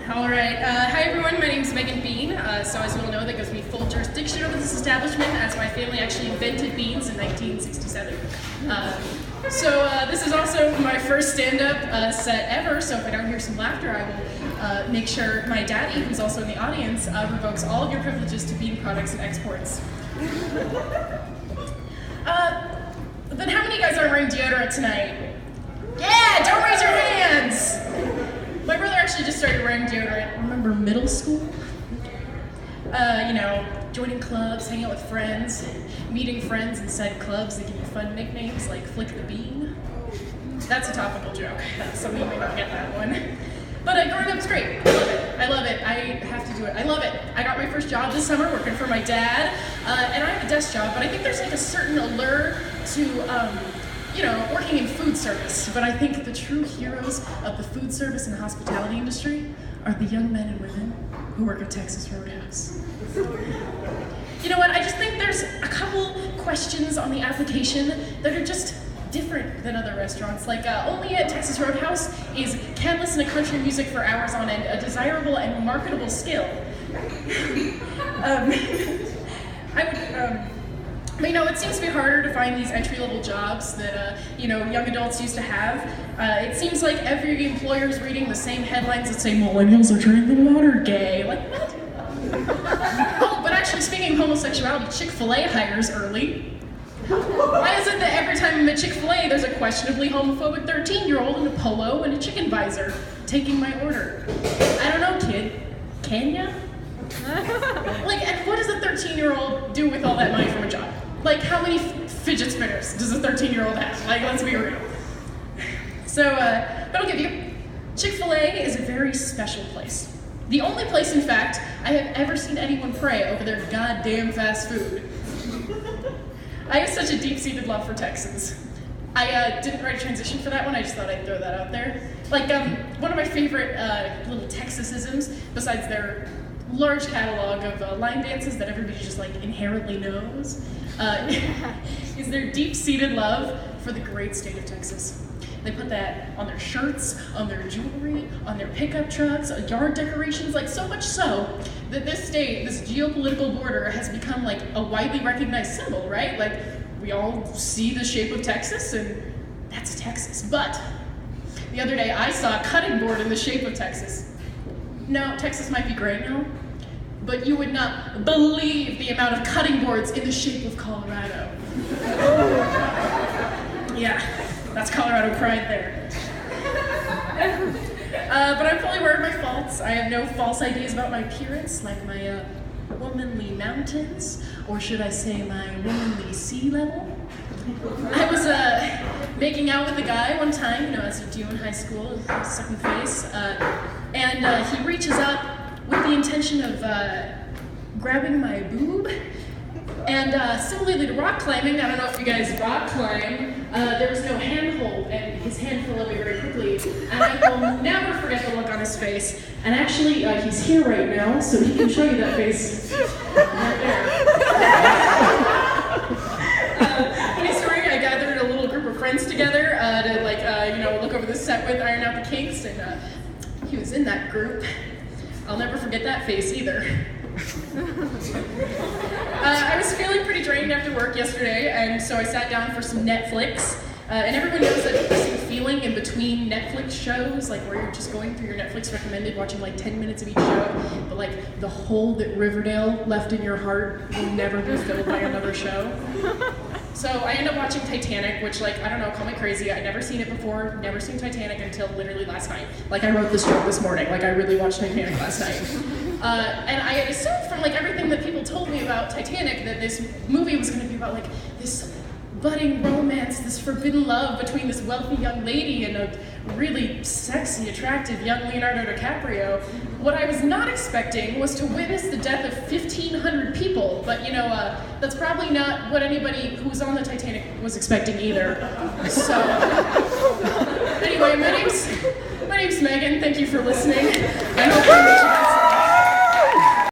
All right. Hi, everyone. My name is Megan Bean. So as you all know, that gives me full jurisdiction over this establishment, as my family actually invented beans in 1967. This is also my first stand-up set ever, so if I don't hear some laughter, I will make sure my daddy, who's also in the audience, revokes all of your privileges to bean products and exports. Then how many of you guys are wearing deodorant tonight? Yeah, don't raise your hands! My brother actually just started wearing deodorant. Remember middle school? Joining clubs, hanging out with friends, meeting friends inside clubs that give you fun nicknames like Flick the Bean. That's a topical joke. Some of you may not get that one. But growing up is great. I love it. I have to do it. I love it. I got my first job this summer working for my dad, and I have a desk job, but I think there's like a certain allure to working in food service, but I think the true heroes of the food service and hospitality industry are the young men and women who work at Texas Roadhouse. You know what, I just think there's a couple questions on the application that are just different than other restaurants. Like, only at Texas Roadhouse is can listen to country music for hours on end a desirable and marketable skill. It seems to be harder to find these entry-level jobs that, young adults used to have. It seems like every employer is reading the same headlines that say, millennials are turning the water gay. Like, what? Oh, but actually, speaking of homosexuality, Chick-fil-A hires early. Why is it that every time I'm at Chick-fil-A, there's a questionably homophobic 13-year-old in a polo and a chicken visor taking my order? I don't know, kid. Can ya? And what does a 13-year-old do with all that money from a job? Like, how many fidget spinners does a 13-year-old have? Like, let's be real. But I'll give you, Chick-fil-A is a very special place. The only place, in fact, I have ever seen anyone pray over their goddamn fast food. I have such a deep-seated love for Texans. I didn't write a transition for that one, I just thought I'd throw that out there. One of my favorite little Texasisms, besides their large catalog of line dances that everybody just inherently knows, is their deep-seated love for the great state of Texas. They put that on their shirts, on their jewelry, on their pickup trucks, yard decorations, so much so that this state, this geopolitical border, has become a widely recognized symbol, right? We all see the shape of Texas, and that's Texas. But the other day I saw a cutting board in the shape of Texas. No, Texas might be great now, but you would not believe the amount of cutting boards in the shape of Colorado. Yeah, that's Colorado pride there. But I'm fully aware of my faults. I have no false ideas about my appearance, like my womanly mountains, or should I say my womanly sea level. I was making out with a guy one time, as you do in high school, sucking face, and he reaches up with the intention of grabbing my boob. And similarly to rock climbing, I don't know if you guys rock climb, there was no handhold, and his hand fell away very quickly. And I will never forget the look on his face. And actually, he's here right now, so he can show you that face right there. Funny story, I gathered a little group of friends together to look over the set with, iron out the kinks, and he was in that group. I'll never forget that face either. I was feeling pretty drained after work yesterday, and so I sat down for some Netflix. And everyone knows that depressing feeling in between Netflix shows, where you're just going through your Netflix recommended, watching 10 minutes of each show, but the hole that Riverdale left in your heart will never be filled by another show. So I ended up watching Titanic, which, I don't know, call me crazy. I'd never seen it before, never seen Titanic until literally last night. I wrote this joke this morning, I really watched Titanic last night. And I had assumed from, everything that people told me about Titanic that this movie was going to be about, this budding romance, this forbidden love between this wealthy young lady and a really sexy, attractive young Leonardo DiCaprio. What I was not expecting was to witness the death of 1,500 people, but that's probably not what anybody who was on the Titanic was expecting either. So, anyway, my name's Megan. Thank you for listening. I hope